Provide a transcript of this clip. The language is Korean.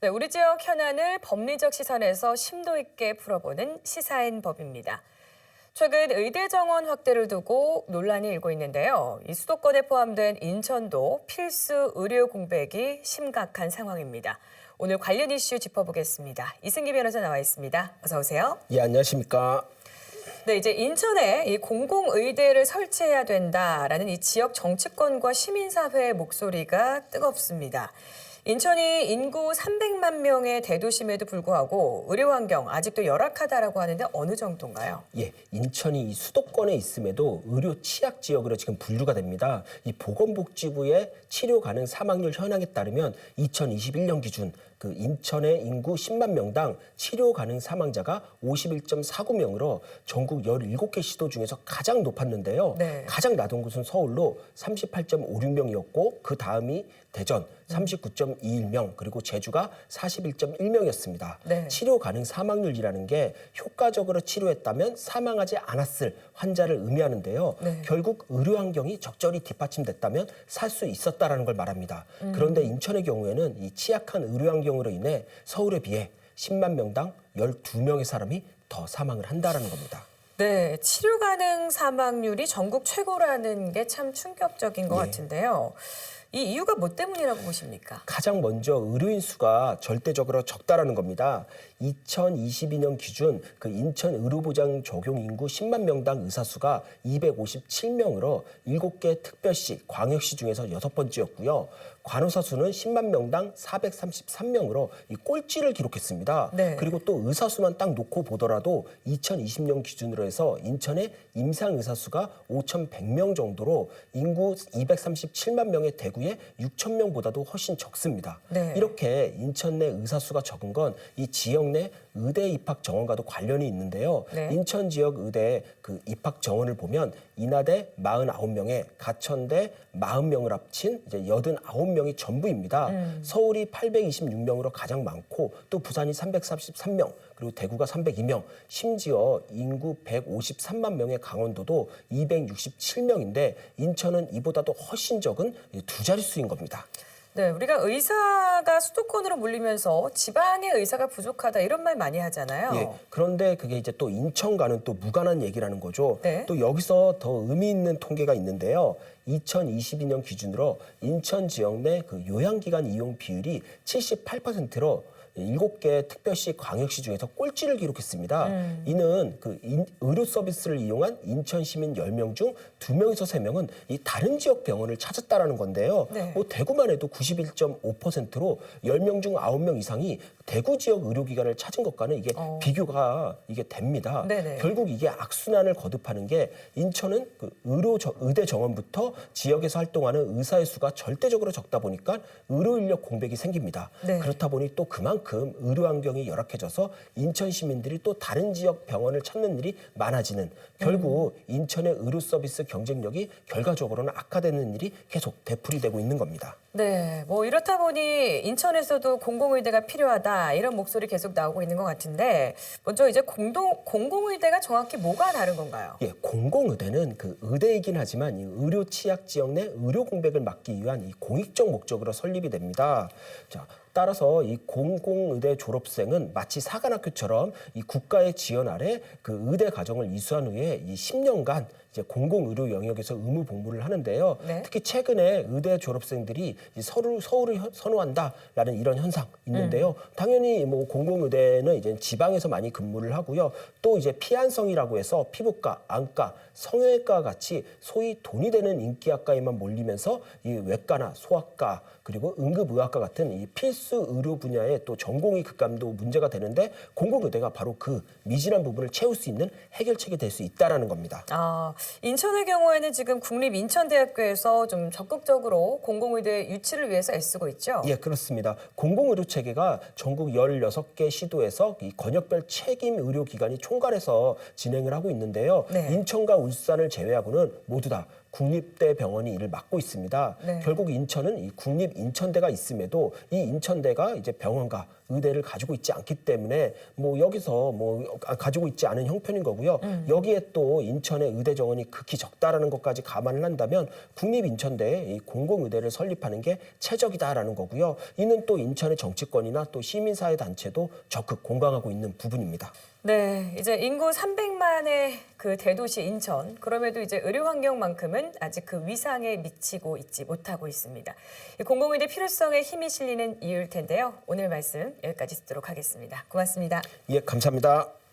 네, 우리 지역 현안을 법리적 시선에서 심도 있게 풀어보는 시사인 법입니다. 최근 의대 정원 확대를 두고 논란이 일고 있는데요. 이 수도권에 포함된 인천도 필수 의료 공백이 심각한 상황입니다. 오늘 관련 이슈 짚어보겠습니다. 이승기 변호사 나와 있습니다. 어서 오세요. 예, 안녕하십니까. 네, 이제 인천에 이 공공의대를 설치해야 된다라는 이 지역 정치권과 시민사회의 목소리가 뜨겁습니다. 인천이 인구 300만 명의 대도심에도 불구하고 의료 환경 아직도 열악하다라고 하는데 어느 정도인가요? 예, 인천이 수도권에 있음에도 의료 취약 지역으로 지금 분류가 됩니다. 이 보건복지부의 치료 가능 사망률 현황에 따르면 2021년 기준 그 인천의 인구 10만 명당 치료 가능 사망자가 51.49명으로 전국 17개 시도 중에서 가장 높았는데요. 네. 가장 낮은 곳은 서울로 38.56명이었고 그 다음이 대전 39.21명 그리고 제주가 41.1명이었습니다. 네. 치료 가능 사망률이라는 게 효과적으로 치료했다면 사망하지 않았을 환자를 의미하는데요. 네. 결국 의료 환경이 적절히 뒷받침됐다면 살 수 있었다라는 걸 말합니다. 그런데 인천의 경우에는 이 취약한 의료 환경으로 인해 서울에 비해 10만 명당 12명의 사람이 더 사망을 한다라는 겁니다. 네, 치료 가능 사망률이 전국 최고라는 게 참 충격적인 것 예. 같은데요. 이 이유가 뭐 때문이라고 보십니까? 가장 먼저 의료인 수가 절대적으로 적다라는 겁니다. 2022년 기준 그 인천 의료보장 적용 인구 10만 명당 의사 수가 257명으로 7개 특별시, 광역시 중에서 6번째였고요. 간호사 수는 10만 명당 433명으로 이 꼴찌를 기록했습니다. 네. 그리고 또 의사 수만 딱 놓고 보더라도 2020년 기준으로 해서 인천의 임상 의사 수가 5,100명 정도로 인구 237만 명의 대구의 6,000명보다도 훨씬 적습니다. 네. 이렇게 인천 내 의사 수가 적은 건 이 지역 내 의대 입학 정원과도 관련이 있는데요. 네. 인천 지역 의대 그 입학 정원을 보면 인하대 49명에 가천대 40명을 합친 이제 89명이 전부입니다. 서울이 826명으로 가장 많고 또 부산이 343명 그리고 대구가 302명 심지어 인구 153만 명의 강원도도 267명인데 인천은 이보다도 훨씬 적은 두 자릿수인 겁니다. 네, 우리가 의사가 수도권으로 몰리면서 지방의 의사가 부족하다 이런 말 많이 하잖아요. 예, 그런데 그게 이제 또 인천과는 또 무관한 얘기라는 거죠. 네. 또 여기서 더 의미 있는 통계가 있는데요. 2022년 기준으로 인천 지역 내 그 요양기관 이용 비율이 78%로 7개 특별시, 광역시 중에서 꼴찌를 기록했습니다. 이는 그 의료 서비스를 이용한 인천 시민 10명 중 2명에서 3명은 이 다른 지역 병원을 찾았다라는 건데요. 네. 뭐 대구만 해도 91.5%로 10명 중 9명 이상이 대구 지역 의료기관을 찾은 것과는 이게 비교가 이게 됩니다. 네네. 결국 이게 악순환을 거듭하는 게 인천은 그 의대 정원부터 지역에서 활동하는 의사의 수가 절대적으로 적다 보니까 의료 인력 공백이 생깁니다. 네. 그렇다 보니 또 그만큼 의료 환경이 열악해져서 인천 시민들이 또 다른 지역 병원을 찾는 일이 많아지는 결국 인천의 의료 서비스 경쟁력이 결과적으로는 악화되는 일이 계속 되풀이되고 있는 겁니다. 네, 뭐 이렇다 보니 인천에서도 공공의대가 필요하다 이런 목소리 계속 나오고 있는 것 같은데 먼저 이제 공공의대가 정확히 뭐가 다른 건가요? 예, 공공의대는 그 의대이긴 하지만 이 의료 취약 지역 내 의료 공백을 막기 위한 이 공익적 목적으로 설립이 됩니다. 자, 따라서 이 공공의대 졸업생은 마치 사관학교처럼 이 국가의 지원 아래 그 의대 과정을 이수한 후에 이 10년간 이제 공공의료 영역에서 의무 복무를 하는데요. 네. 특히 최근에 의대 졸업생들이 서울을 선호한다라는 이런 현상 있는데요. 당연히 뭐 공공의대는 이제 지방에서 많이 근무를 하고요. 또 이제 피한성이라고 해서 피부과, 안과, 성형외과 같이 소위 돈이 되는 인기학과에만 몰리면서 이 외과나 소아과 그리고 응급의학과 같은 이 필수 의료 분야에 또 전공의 급감도 문제가 되는데 공공의대가 바로 그 미진한 부분을 채울 수 있는 해결책이 될 수 있다라는 겁니다. 아, 인천의 경우에는 지금 국립인천대학교에서 좀 적극적으로 공공의대 유치를 위해서 애쓰고 있죠? 예, 그렇습니다. 공공의료 체계가 전국 16개 시도에서 이 권역별 책임 의료기관이 총괄해서 진행을 하고 있는데요. 네. 인천과 울산을 제외하고는 모두 다 국립대 병원이 이를 맡고 있습니다. 네. 결국 인천은 이 국립 인천대가 있음에도 이 인천대가 이제 병원과 의대를 가지고 있지 않기 때문에 뭐 여기서 뭐 가지고 있지 않은 형편인 거고요. 여기에 또 인천의 의대 정원이 극히 적다라는 것까지 감안을 한다면 국립인천대에 이 공공의대를 설립하는 게 최적이다라는 거고요. 이는 또 인천의 정치권이나 또 시민사회 단체도 적극 공감하고 있는 부분입니다. 네, 이제 인구 300만의 그 대도시 인천. 그럼에도 이제 의료 환경만큼은 아직 그 위상에 미치고 있지 못하고 있습니다. 이 공공의대 필요성에 힘이 실리는 이유일 텐데요. 오늘 말씀 여기까지 듣도록 하겠습니다. 고맙습니다. 예, 감사합니다.